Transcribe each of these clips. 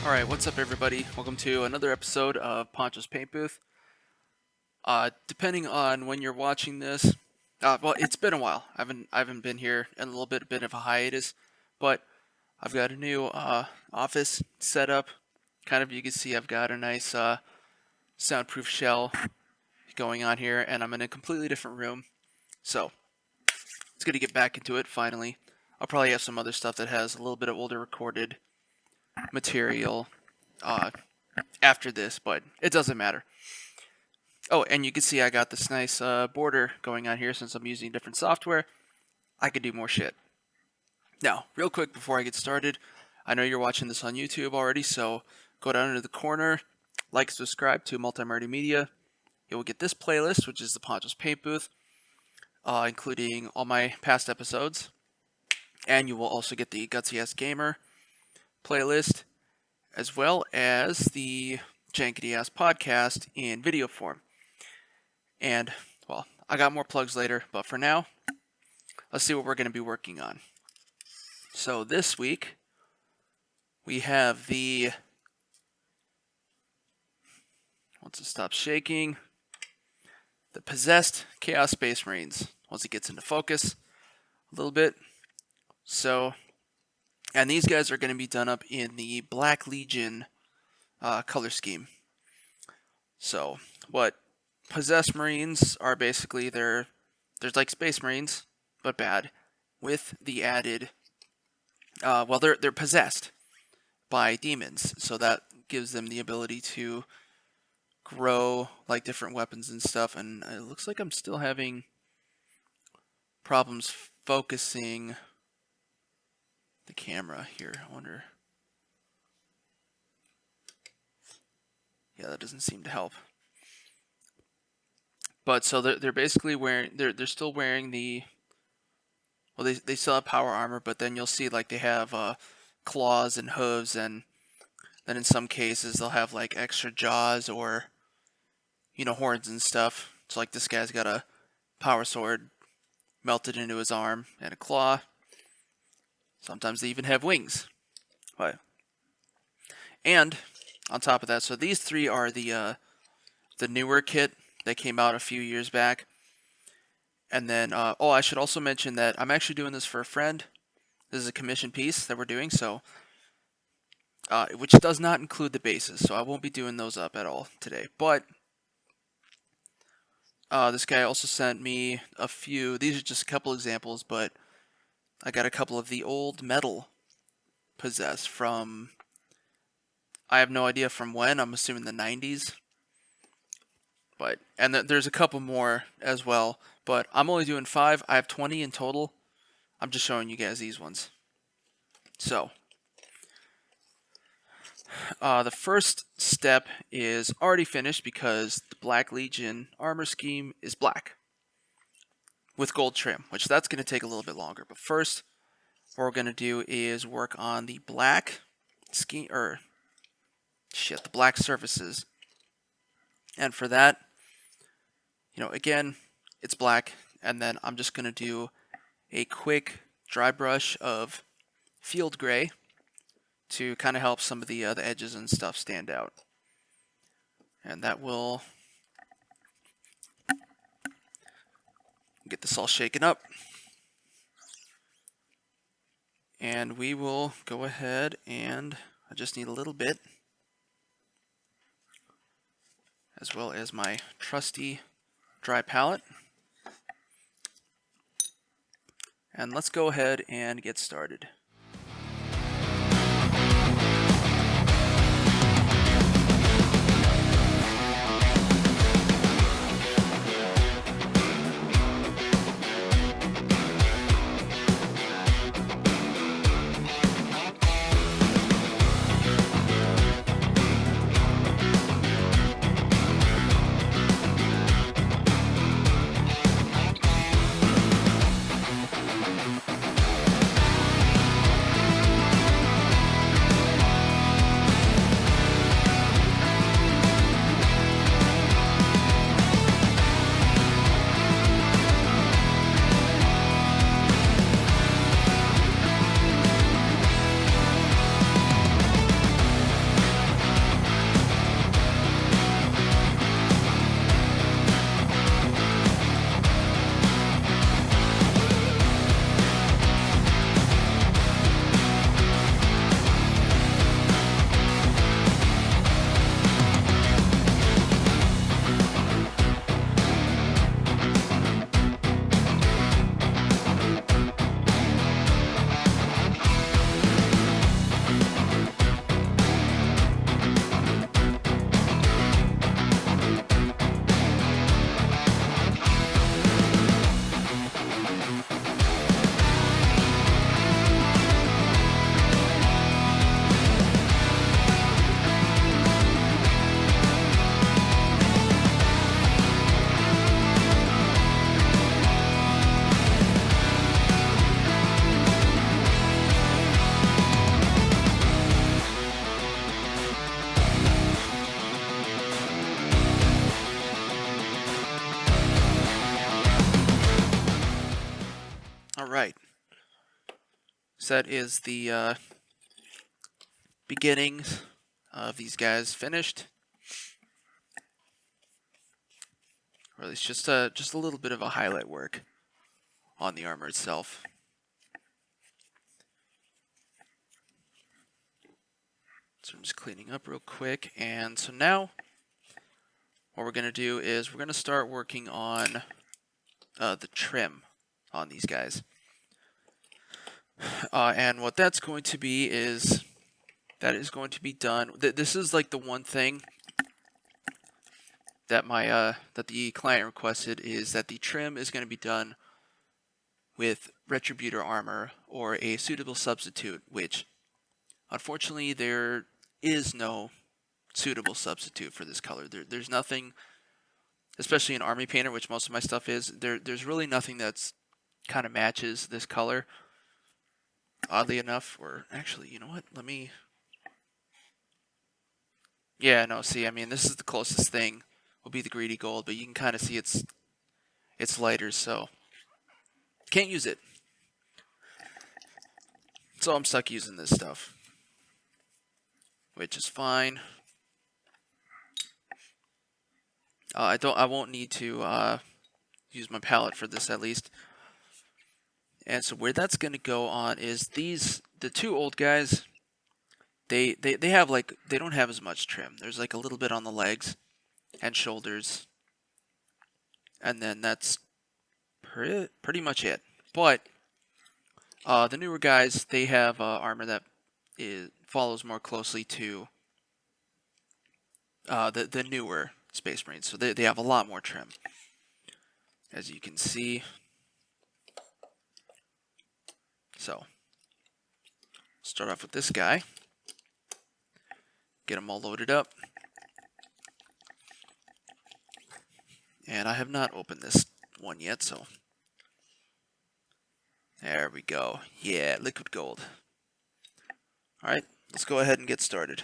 Alright, what's up everybody? Welcome to another episode of Poncho's Paint Booth. Depending on when you're watching this, well, it's been a while. I haven't been here in a bit of a hiatus, but I've got a new office set up. Kind of, you can see I've got a nice soundproof shell going on here, and I'm in a completely different room. So, it's good to get back into it finally. I'll probably have some other stuff that has a little bit of older recorded material after this, but it doesn't matter. Oh, and you can see I got this nice border going on here. Since I'm using different software, I could do more shit. Now, real quick before I get started, I know you're watching this on YouTube already, so go down into the corner, like, subscribe to Multi-Murdy Media. You will get this playlist, which is the Poncho's Paint Booth, including all my past episodes, and you will also get the Gutsy Ass Gamer playlist, as well as the Jankety Ass podcast in video form. And, well, I got more plugs later, but for now, let's see what we're going to be working on. So this week, we have the, once it stops shaking, the Possessed Chaos Space Marines, once it gets into focus a little bit. So, and these guys are going to be done up in the blacklegion color scheme. So, what Possessed Marines are basically, there's like Space Marines, but bad, with the added, well, they're possessed by demons, so that gives them the ability to grow like different weapons and stuff. And it looks like I'm still having problems focusing the camera here. I wonder. Yeah, that doesn't seem to help. But so they're basically wearing, they're still wearing the, well, they still have power armor, but then you'll see like they have claws and hooves, and then in some cases they'll have like extra jaws or, you know, horns and stuff. So like this guy's got a power sword melted into his arm and a claw. Sometimes they even have wings. But, and on top of that, so these three are the newer kit that came out a few years back. And then, oh, I should also mention that I'm actually doing this for a friend. This is a commission piece that we're doing, so, which does not include the bases, so I won't be doing those up at all today. But this guy also sent me a few. These are just a couple examples, but I got a couple of the old metal Possessed from, I have no idea from when. I'm assuming the 90s. But, and there's a couple more as well, but I'm only doing 5. I have 20 in total. I'm just showing you guys these ones. So, the first step is already finished because the blacklegion armor scheme is black with gold trim, which that's going to take a little bit longer. But first, what we're going to do is work on the black scheme, or shit, the black surfaces. And for that, you know, again, it's black, and then I'm just going to do a quick dry brush of field gray to kind of help some of the edges and stuff stand out. And that will get this all shaken up. And we will go ahead and, I just need a little bit, as well as my trusty dry palette. And let's go ahead and get started. Alright. So that is the beginnings of these guys finished. Or at least just a little bit of a highlight work on the armor itself. So I'm just cleaning up real quick, and so now what we're going to do is we're going to start working on the trim on these guys. And what that's going to be is that is going to be done. This is like the one thing that that the client requested, is that the trim is going to be done with Retributor armor or a suitable substitute, which unfortunately there is no suitable substitute for this color. There's nothing, especially in Army Painter, which most of my stuff is, there's really nothing that's kind of matches this color, oddly enough. Or actually, you know what, let me, yeah, no, see, I mean, this is the closest thing, will be the greedy gold, but you can kind of see it's lighter, so can't use it. So I'm stuck using this stuff, which is fine. I won't need to use my palette for this, at least. And so where that's going to go on is the two old guys, they have like, they don't have as much trim. There's like a little bit on the legs and shoulders, and then that's pretty much it. But the newer guys, they have armor that follows more closely to the newer Space Marines, so they have a lot more trim, as you can see. So start off with this guy, get them all loaded up, and I have not opened this one yet, so there we go. Yeah, liquid gold. Alright, let's go ahead and get started.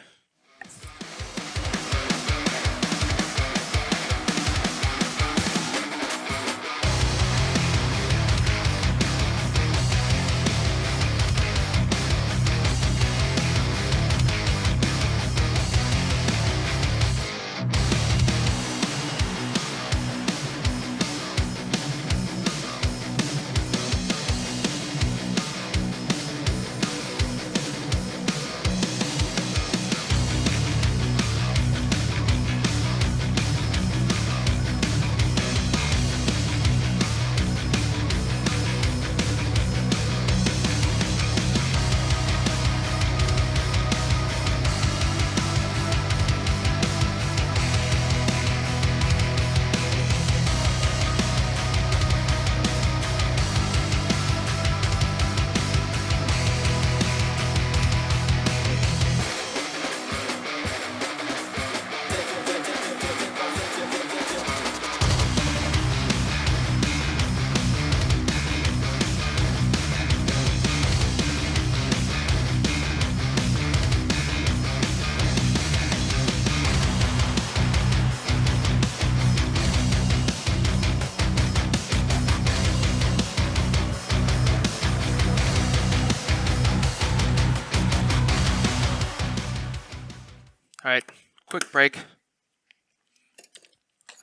Alright, quick break.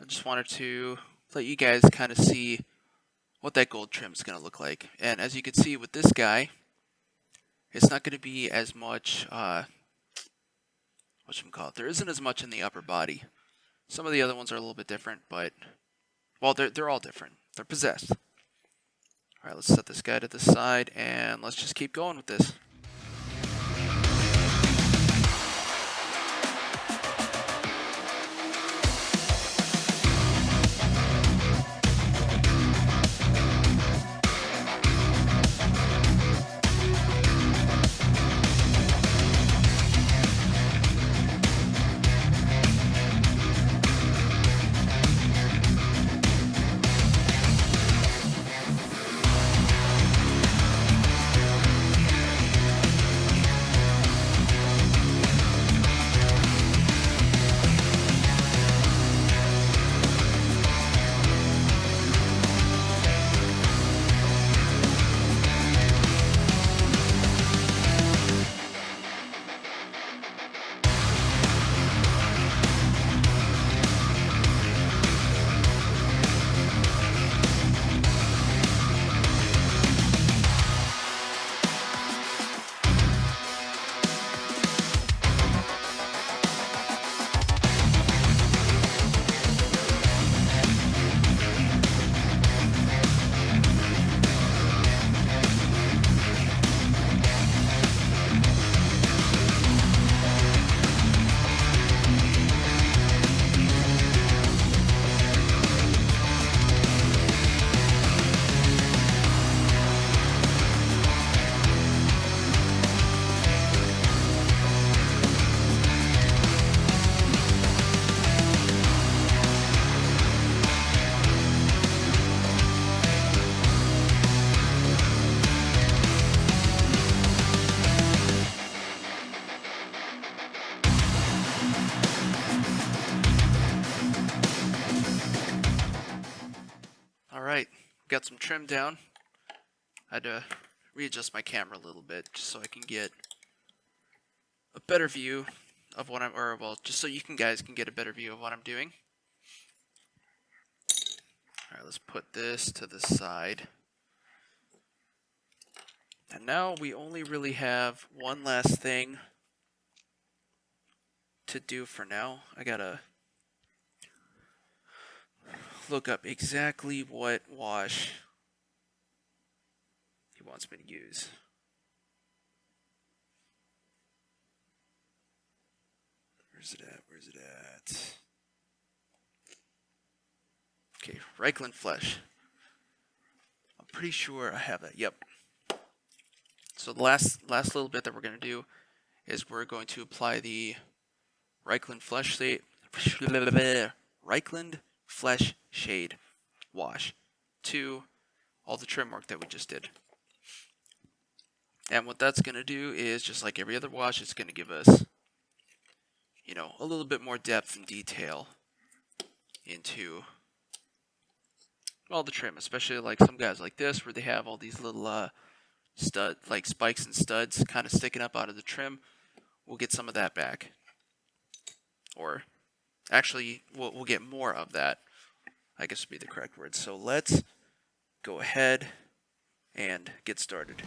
I just wanted to let you guys kind of see what that gold trim is going to look like. And as you can see with this guy, it's not going to be as much, whatchamacallit, there isn't as much in the upper body. Some of the other ones are a little bit different, but, well, they're all different. They're possessed. Alright, let's set this guy to the side, and let's just keep going with this. got some trim down. I had to readjust my camera a little bit just so I can get a better view of what just so you guys can get a better view of what I'm doing. Alright, let's put this to the side. And now we only really have one last thing to do for now. I gotta look up exactly what wash he wants me to use. Where's it at? Where's it at? Okay, Reichland Flesh. I'm pretty sure I have that. Yep. So the last little bit that we're going to do is we're going to apply the Reichland Flesh Shade wash to all the trim work that we just did. And what that's going to do is, just like every other wash, it's going to give us, you know, a little bit more depth and detail into all the trim, especially like some guys like this where they have all these little like spikes and studs kind of sticking up out of the trim. We'll get some of that back, or actually we'll get more of that, I guess would be the correct word. So let's go ahead and get started.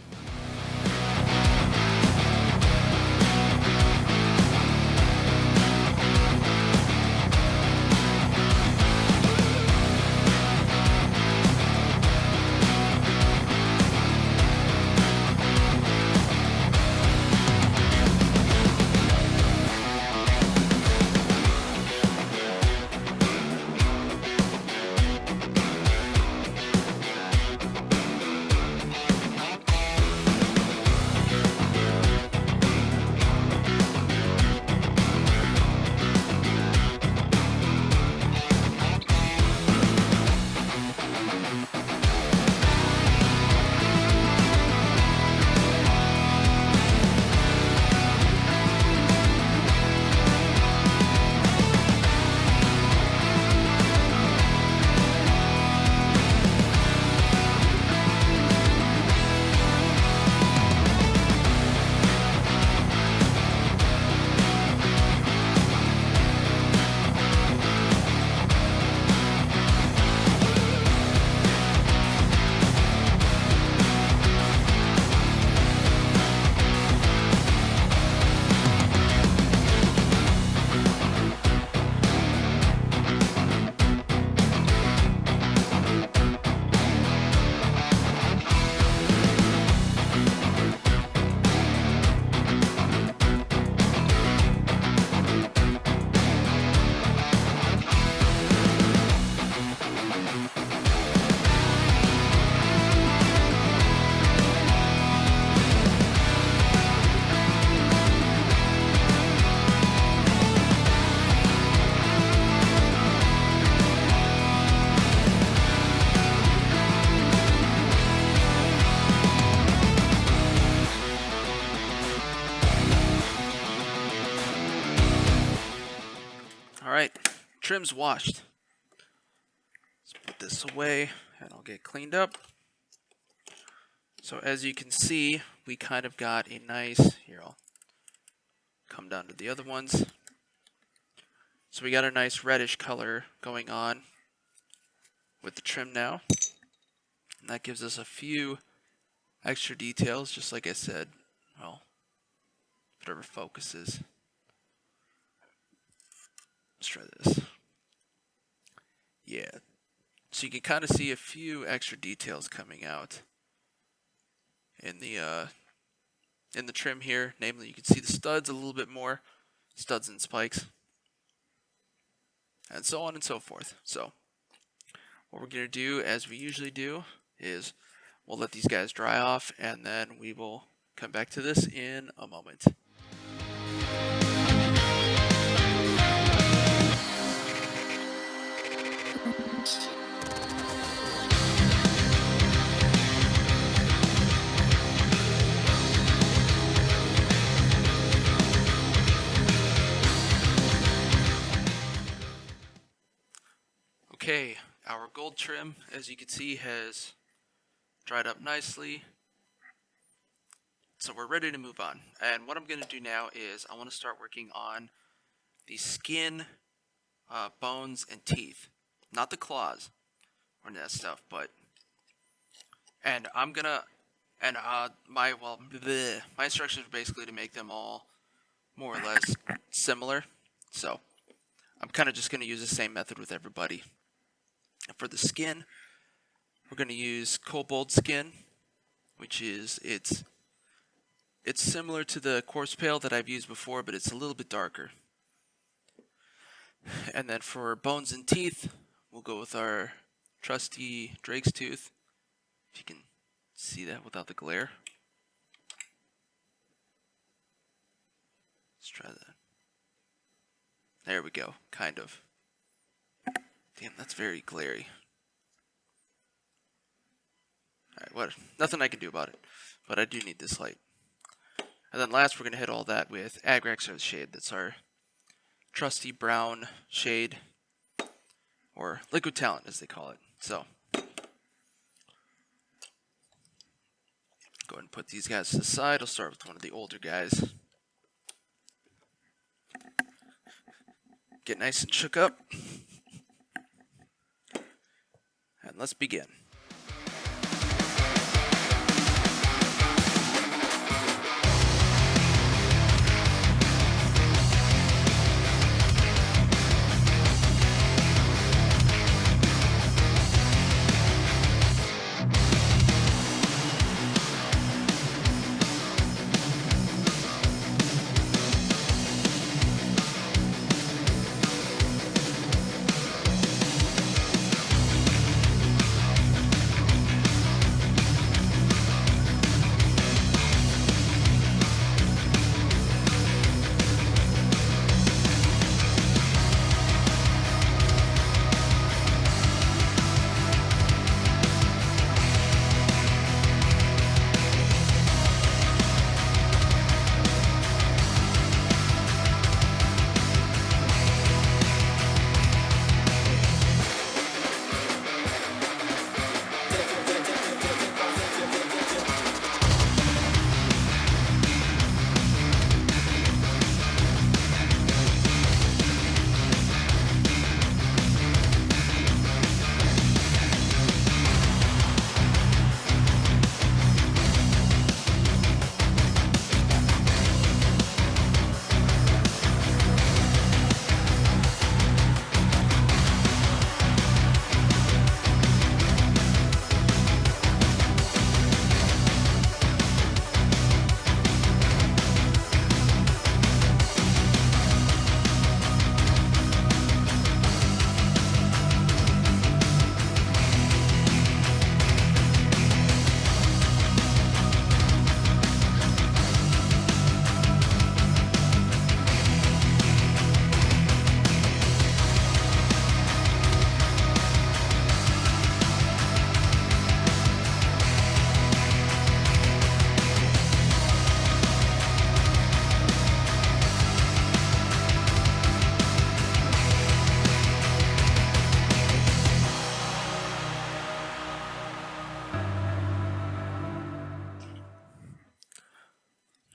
Alright, trim's washed. Let's put this away and I'll get cleaned up. So as you can see, we kind of got a nice, here I'll come down to the other ones. So we got a nice reddish color going on with the trim now. And that gives us a few extra details, just like I said, well, whatever focuses. Let's try this. Yeah. So you can kind of see a few extra details coming out in the trim here. Namely, you can see the studs a little bit more, studs and spikes, and so on and so forth. So what we're going to do, as we usually do, is we'll let these guys dry off, and then we will come back to this in a moment. Okay, our gold trim, as you can see, has dried up nicely. So we're ready to move on. And what I'm going to do now is I want to start working on the skin, bones, and teeth. Not the claws or that stuff, but... And I'm going to... And my instructions are basically to make them all more or less similar. So I'm kind of just going to use the same method with everybody. And for the skin, we're going to use kobold skin, which is it's similar to the quartz pale that I've used before, but it's a little bit darker. And then for bones and teeth, we'll go with our trusty drake's tooth. If you can see that without the glare. Let's try that. There we go, kind of. Damn, that's very glary. Alright, what? Nothing I can do about it. But I do need this light. And then last, we're going to hit all that with Agressive shade. That's our trusty brown shade. Or liquid talent, as they call it. So, go ahead and put these guys to the side. I'll start with one of the older guys. Get nice and shook up. And let's begin.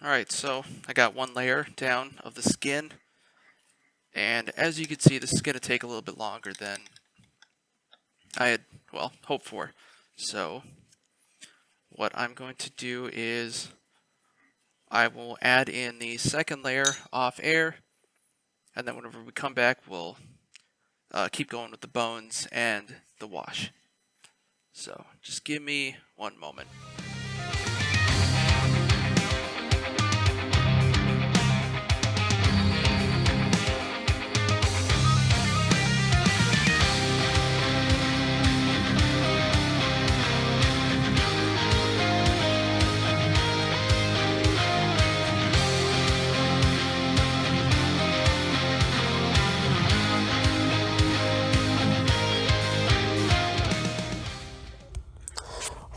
Alright, so I got one layer down of the skin, and as you can see, this is going to take a little bit longer than I had, well, hoped for. So, what I'm going to do is I will add in the second layer off air, and then whenever we come back, we'll keep going with the bones and the wash. So, just give me one moment.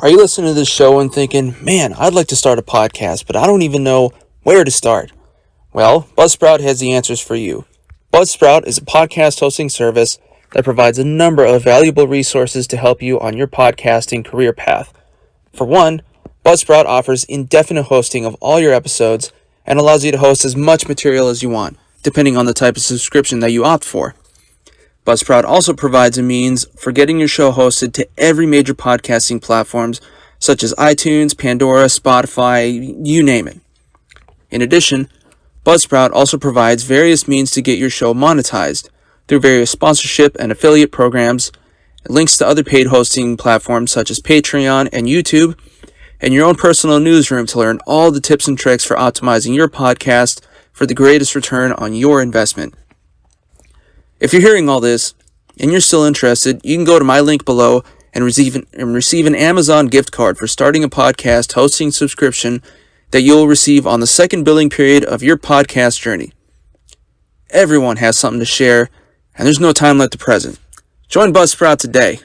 Are you listening to this show and thinking, man, I'd like to start a podcast, but I don't even know where to start? Well, Buzzsprout has the answers for you. Buzzsprout is a podcast hosting service that provides a number of valuable resources to help you on your podcasting career path. For one, Buzzsprout offers indefinite hosting of all your episodes and allows you to host as much material as you want, depending on the type of subscription that you opt for. Buzzsprout also provides a means for getting your show hosted to every major podcasting platforms such as iTunes, Pandora, Spotify, you name it. In addition, Buzzsprout also provides various means to get your show monetized through various sponsorship and affiliate programs, links to other paid hosting platforms such as Patreon and YouTube, and your own personal newsroom to learn all the tips and tricks for optimizing your podcast for the greatest return on your investment. If you're hearing all this and you're still interested, you can go to my link below and receive an Amazon gift card for starting a podcast hosting subscription that you'll receive on the second billing period of your podcast journey. Everyone has something to share, and there's no time like the present. Join Buzzsprout today.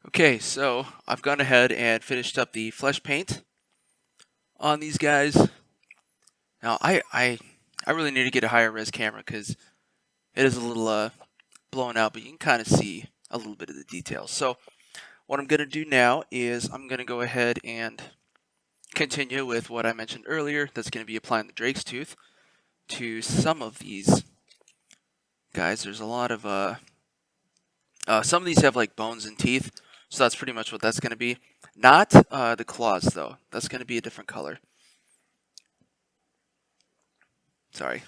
Okay, so I've gone ahead and finished up the flesh paint on these guys. Now, I really need to get a higher res camera because it is a little blown out, but you can kind of see a little bit of the details. So what I'm going to do now is I'm going to go ahead and continue with what I mentioned earlier. That's going to be applying the Drake's Tooth to some of these guys. There's a lot of, some of these have like bones and teeth. So that's pretty much what that's going to be. Not the claws, though. That's going to be a different color. Sorry.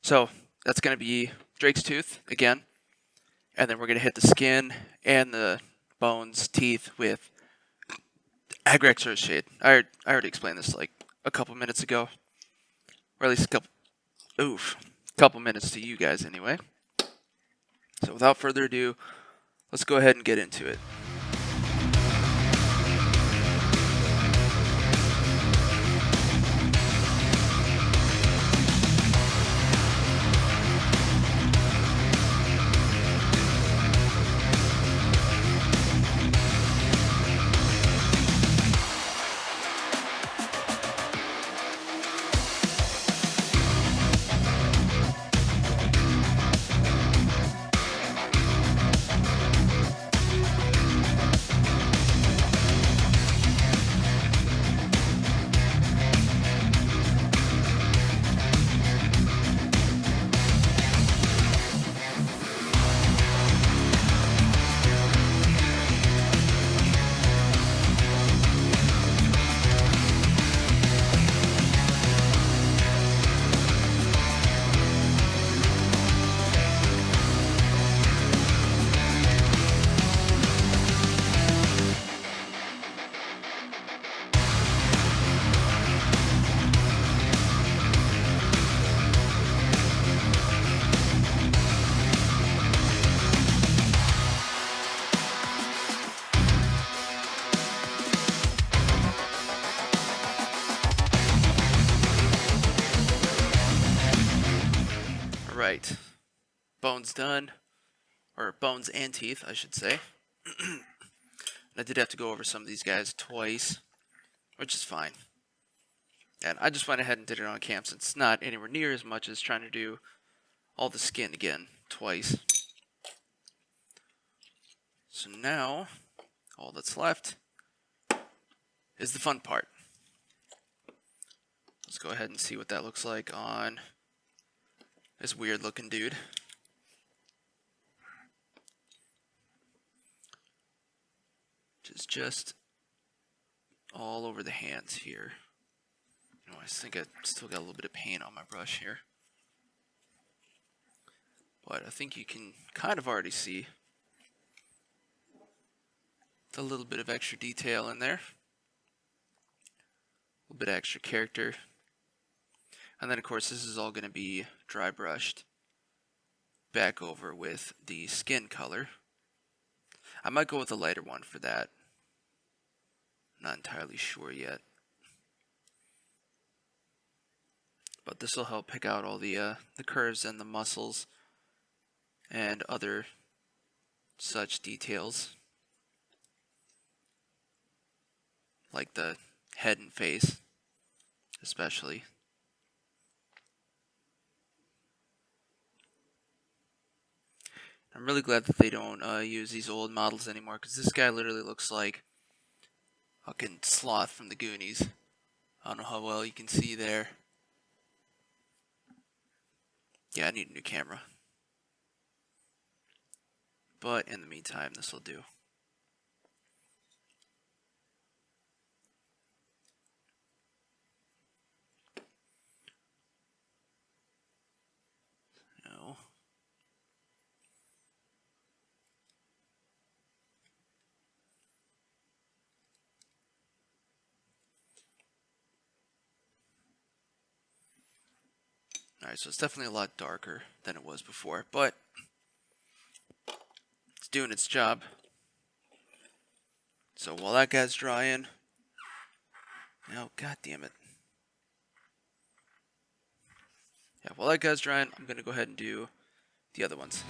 So that's going to be Drake's Tooth again. And then we're going to hit the skin and the bones, teeth with Agressive shade. I already explained this like a couple minutes ago. Or at least a couple minutes to you guys anyway. So without further ado, let's go ahead and get into it. Right. Bones done. Or bones and teeth, I should say. I did have to go over some of these guys twice, which is fine. And I just went ahead and did it on cam since it's not anywhere near as much as trying to do all the skin again twice. So now, all that's left is the fun part. Let's go ahead and see what that looks like on this weird looking dude. Which is just all over the hands here. You know, I think I still got a little bit of paint on my brush here. But I think you can kind of already see a little bit of extra detail in there. A little bit of extra character. And then of course this is all going to be dry brushed back over with the skin color. I might go with a lighter one for that. Not entirely sure yet. But this will help pick out all the curves and the muscles and other such details, like the head and face, especially. I'm really glad that they don't use these old models anymore, because this guy literally looks like fucking Sloth from the Goonies. I don't know how well you can see there. Yeah, I need a new camera. But in the meantime, this will do. No. Alright, so it's definitely a lot darker than it was before, but it's doing its job. So while that guy's drying, no, god damn it. Yeah, while that guy's drying, I'm gonna go ahead and do the other ones.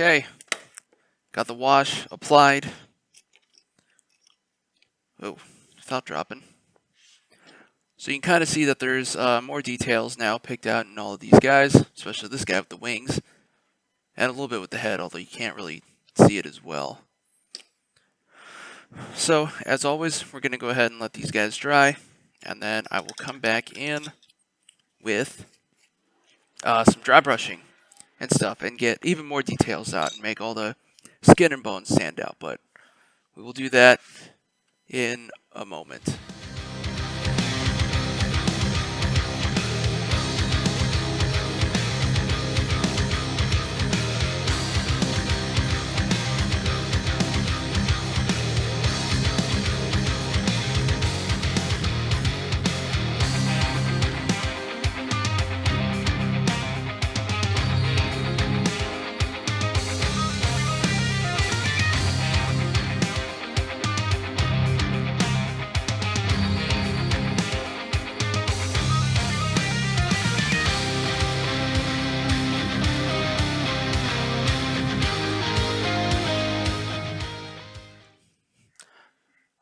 Okay, got the wash applied. Oh, without dropping. So you can kind of see that there's more details now picked out in all of these guys, especially this guy with the wings, and a little bit with the head, although you can't really see it as well. So, as always, we're going to go ahead and let these guys dry, and then I will come back in with some dry brushing and stuff, and get even more details out and make all the skin and bones stand out, but we will do that in a moment.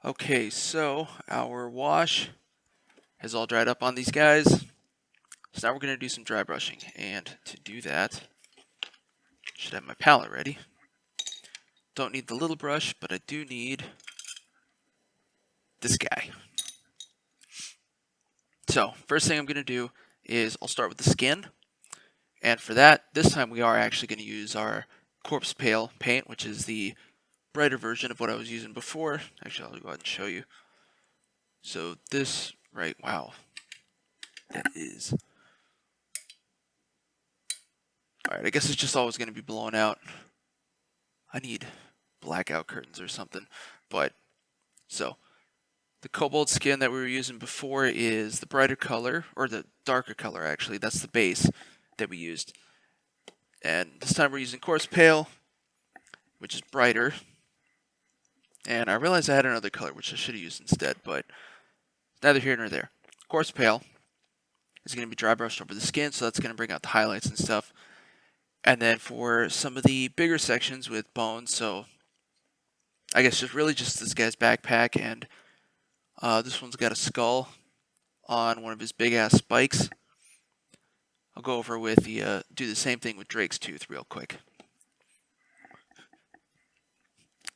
Okay, so our wash has all dried up on these guys. So now we're going to do some dry brushing. And to do that, I should have my palette ready. Don't need the little brush, but I do need this guy. So, first thing I'm going to do is I'll start with the skin. And for that, this time we are actually going to use our Corpse Pale paint, which is the brighter version of what I was using before. Actually, I'll go ahead and show you. So this, right, wow. That is... Alright, I guess it's just always going to be blown out. I need blackout curtains or something. But, so, the cobalt skin that we were using before is the brighter color, or the darker color actually. That's the base that we used. And this time we're using Corpse Pale, which is brighter. And I realized I had another color, which I should have used instead, but neither here nor there. Corpse Pale. is going to be dry brushed over the skin, so that's going to bring out the highlights and stuff. And then for some of the bigger sections with bones, so I guess just this guy's backpack, and this one's got a skull on one of his big ass spikes. I'll go over with the do the same thing with Drake's tooth real quick.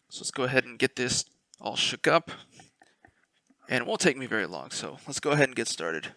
So let's go ahead and get this all shook up, and it won't take me very long, so let's go ahead and get started.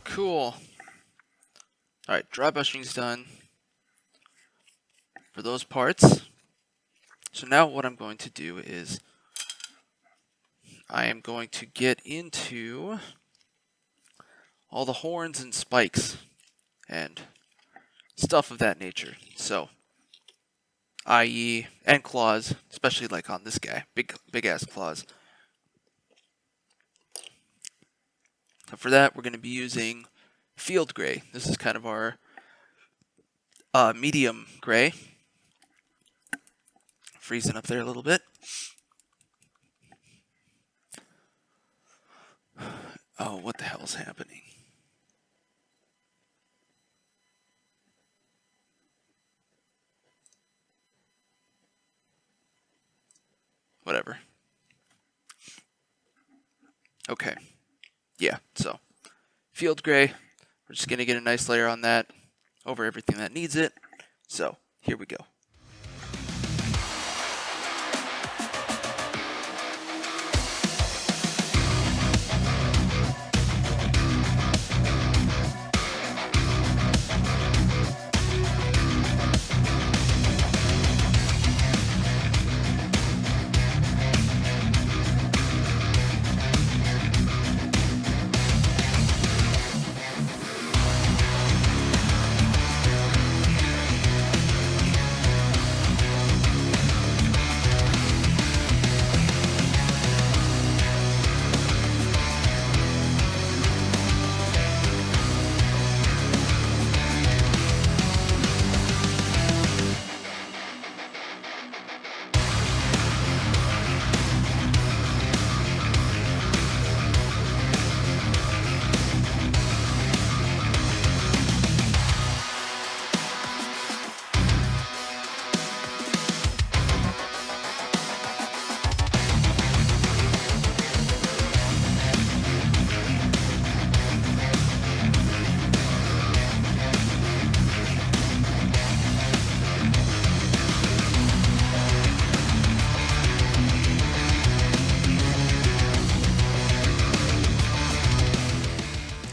Cool. Alright, dry brushing's done for those parts. So now what I'm going to do is I am going to get into all the horns and spikes and stuff of that nature. So, i.e., and claws, especially like on this guy, big ass claws. So for that, we're going to be using field gray. This is kind of our medium gray. Freezing up there a little bit. Oh, what the hell's happening? Whatever. Okay. Yeah, so field gray. We're just going to get a nice layer on that over everything that needs it. So here we go.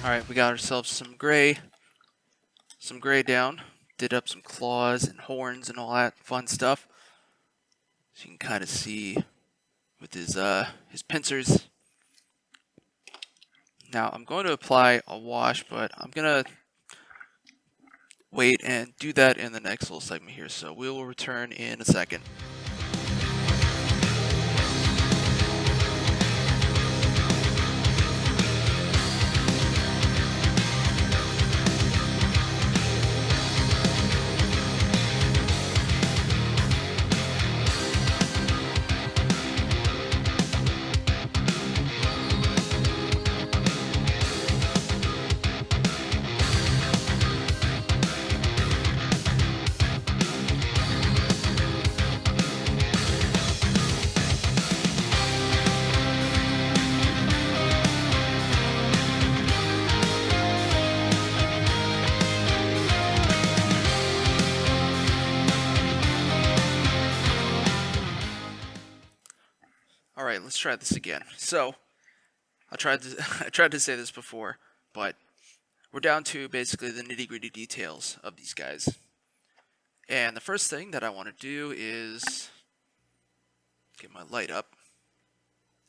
Alright, we got ourselves some gray down. Did up some claws and horns and all that fun stuff. So you can kind of see with his pincers. Now I'm going to apply a wash, but I'm going to wait and do that in the next little segment here. So we will return in a second. right, let's try this again. So, I tried to I tried to say this before, but we're down to basically the nitty-gritty details of these guys. And the first thing that I want to do is get my light up.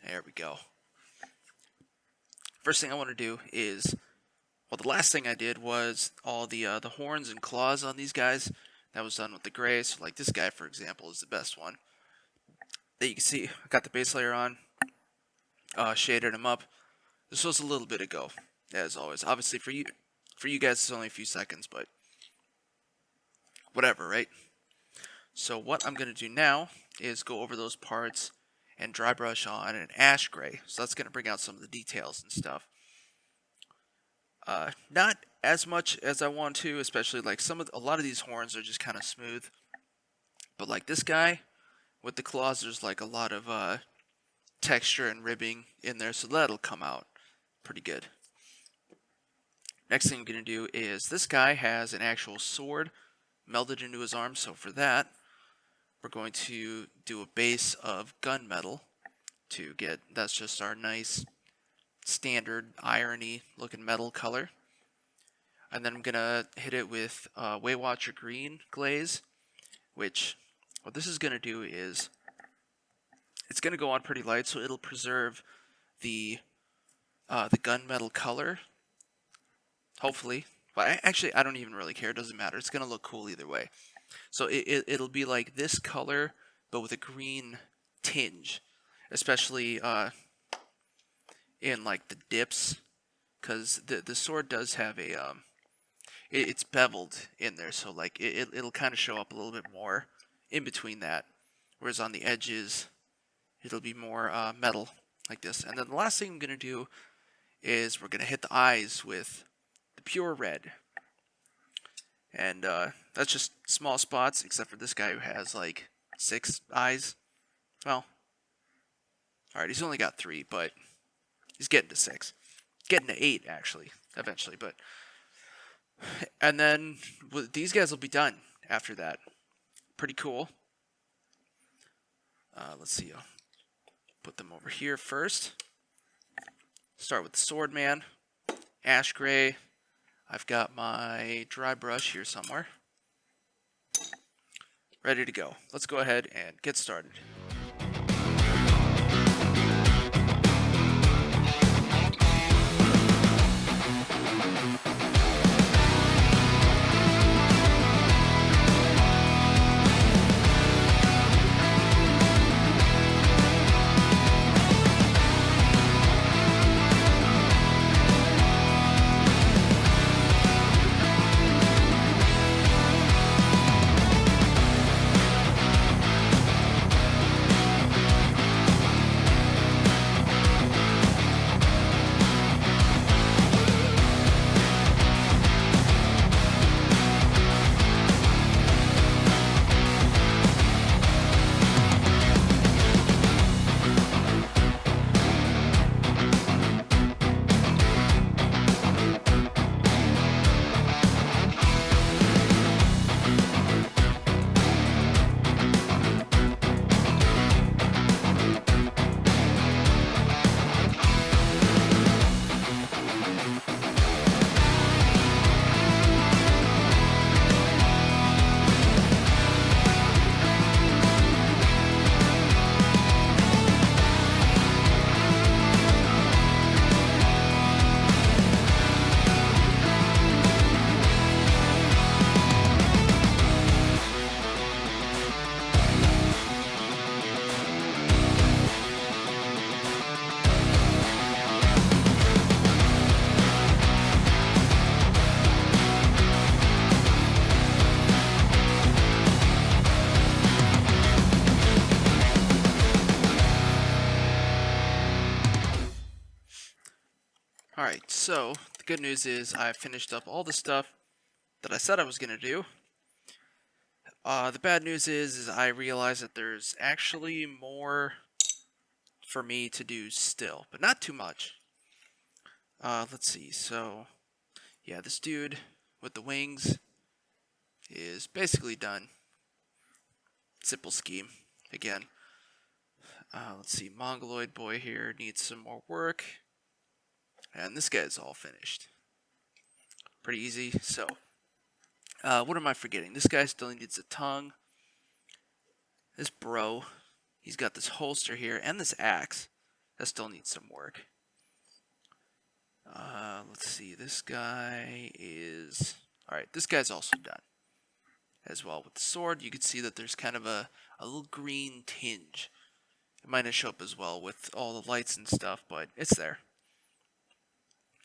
There we go. First thing I want to do is, well, the last thing I did was all the horns and claws on these guys. That was done with the gray. So like this guy, for example, is the best one. That you can see, I got the base layer on, shaded him up. This was a little bit ago, as always. Obviously, for you guys, it's only a few seconds, but whatever, right? So what I'm going to do now is go over those parts and dry brush on an ash gray. So that's going to bring out some of the details and stuff. Not as much as I want to, especially like a lot of these horns are just kind of smooth. But like this guy with the claws, there's like a lot of texture and ribbing in there, so that'll come out pretty good. Next thing I'm going to do is this guy has an actual sword melded into his arm, so for that we're going to do a base of gunmetal to get, that's just our nice standard irony looking metal color. And then I'm going to hit it with Waywatcher green glaze, which what this is going to do is it's going to go on pretty light, so it'll preserve the gunmetal color, hopefully. But actually, I don't even really care. It doesn't matter. It's going to look cool either way. So it'll be like this color, but with a green tinge, especially in like the dips, because the sword does have a it's beveled in there, so like it'll kind of show up a little bit more in between that, whereas on the edges it'll be more metal like this. And then the last thing I'm gonna do is we're gonna hit the eyes with the pure red, and that's just small spots, except for this guy who has like 6 eyes. Well, alright, he's only got 3, but he's getting to 6. Getting to 8, actually, eventually. But and then these guys will be done after that. Pretty cool. Let's see. I'll put them over here first. Start with the sword man. Ash gray. I've got my dry brush here somewhere. Ready to go. Let's go ahead and get started. Alright, so the good news is I finished up all the stuff that I said I was going to do. The bad news is I realized that there's actually more for me to do still, but not too much. Let's see, so yeah, this dude with the wings is basically done. Simple scheme, again. Let's see, Mongoloid boy here needs some more work. And this guy's all finished. Pretty easy. So, what am I forgetting? This guy still needs a tongue. This bro, he's got this holster here and this axe. That still needs some work. Let's see, this guy is... Alright, this guy's also done. As well, with the sword, you can see that there's kind of a little green tinge. It might not show up as well with all the lights and stuff, but it's there.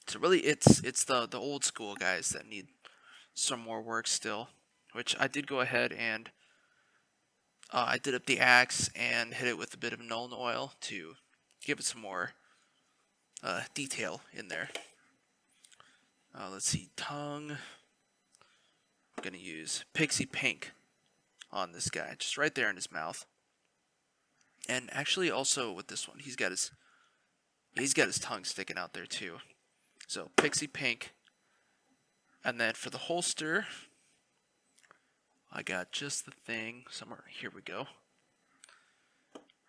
So really, it's the old school guys that need some more work still. Which I did go ahead and I did up the axe and hit it with a bit of Nuln oil to give it some more detail in there. Let's see, tongue. I'm going to use Pixie Pink on this guy, just right there in his mouth. And actually also with this one, he's got his tongue sticking out there too. So Pixie Pink. And then for the holster, I got just the thing somewhere. Here we go.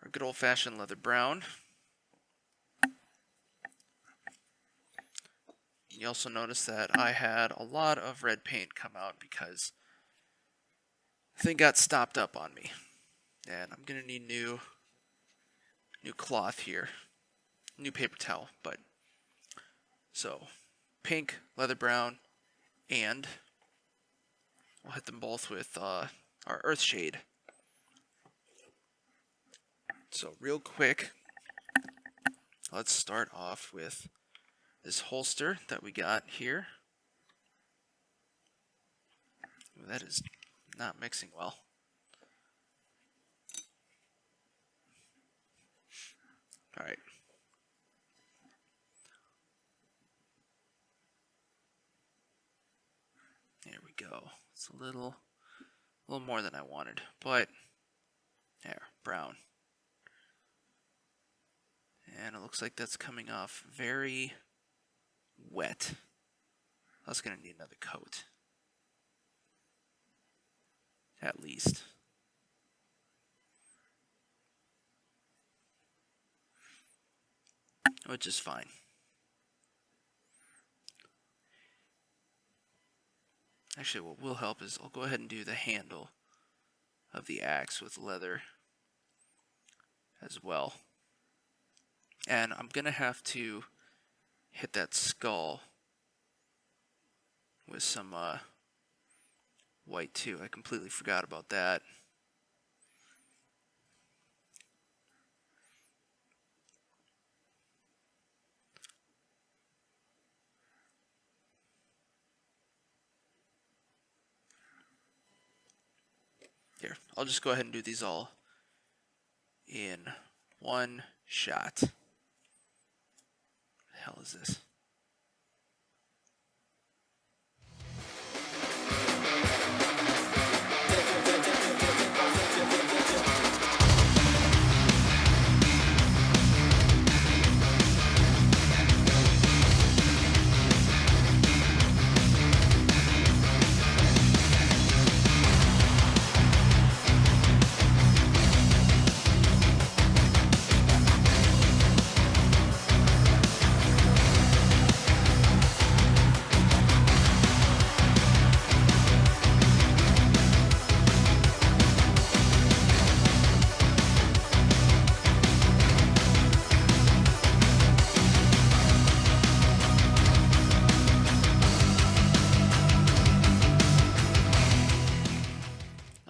Our good old-fashioned leather brown. You also notice that I had a lot of red paint come out because the thing got stopped up on me. And I'm going to need new cloth here. New paper towel, but... So, pink, leather brown, and we'll hit them both with our earth shade. So, real quick, let's start off with this holster that we got here. That is not mixing well. Alright. There we go. It's a little more than I wanted, but there, brown. And it looks like that's coming off very wet. I was going to need another coat. At least. Which is fine. Actually, what will help is I'll go ahead and do the handle of the axe with leather as well. And I'm going to have to hit that skull with some white too. I completely forgot about that. Here, I'll just go ahead and do these all in one shot. What the hell is this?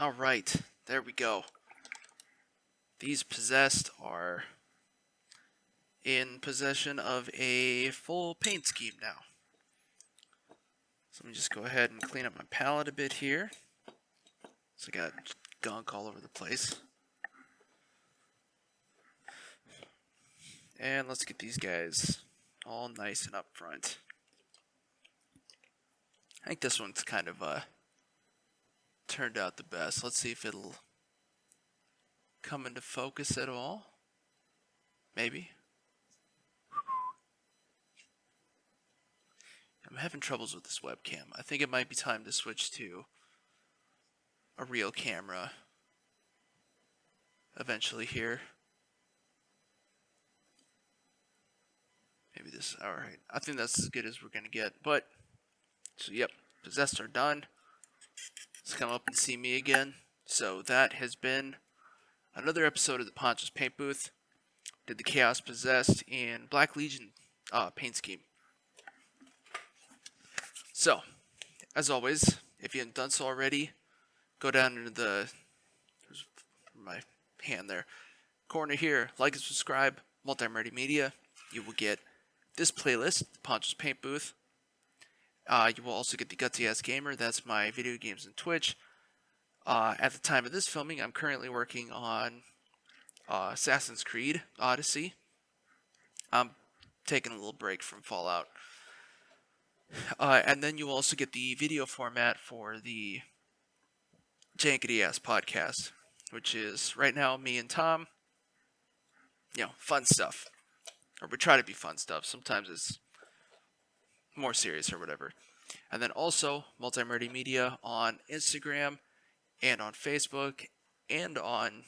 Alright, there we go. These possessed are in possession of a full paint scheme now. So let me just go ahead and clean up my palette a bit here. So I got gunk all over the place. And let's get these guys all nice and up front. I think this one's kind of turned out the best. Let's see if it'll come into focus at all. Maybe. I'm having troubles with this webcam. I think it might be time to switch to a real camera eventually here. Jesus. Alright. I think that's as good as we're going to get. But, so yep. Possessed are done. Let's come up and see me again. So that has been another episode of the Pontius Paint Booth. Did the Chaos Possessed and Black Legion paint scheme. So, as always, if you haven't done so already, go down into the, there's my hand there, corner here, like and subscribe, Multi-Murdy Media. You will get this playlist, the Pontius Paint Booth. You will also get the Gutsy Ass Gamer, that's my video games and Twitch. At the time of this filming, I'm currently working on Assassin's Creed Odyssey. I'm taking a little break from Fallout. And then you'll also get the video format for the Jankety Ass podcast, which is right now me and Tom. You know, fun stuff. Or we try to be fun stuff. Sometimes it's more serious or whatever. And then also Multi-Murdy Media on Instagram and on Facebook and on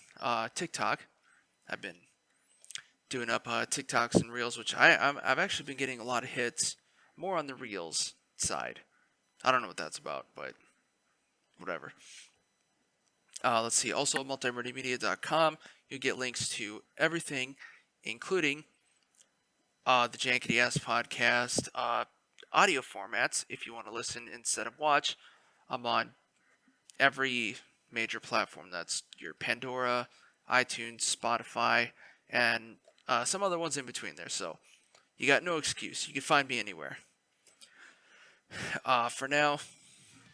TikTok. I've been doing up TikToks and Reels, which I've actually been getting a lot of hits. More on the Reels side. I don't know what that's about, but whatever. Let's see. Also, multimurdymedia.com. You'll get links to everything, including the Jankety Ass podcast audio formats. If you want to listen instead of watch, I'm on every major platform. That's your Pandora, iTunes, Spotify, and some other ones in between there. So you got no excuse. You can find me anywhere. For now,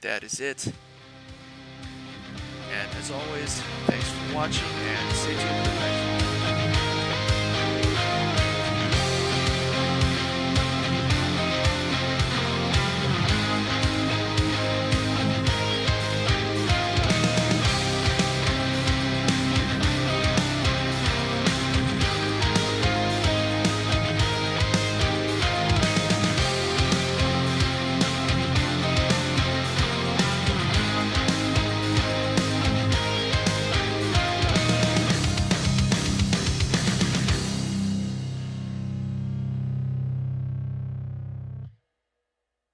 that is it. And as always, thanks for watching and stay tuned for the next one.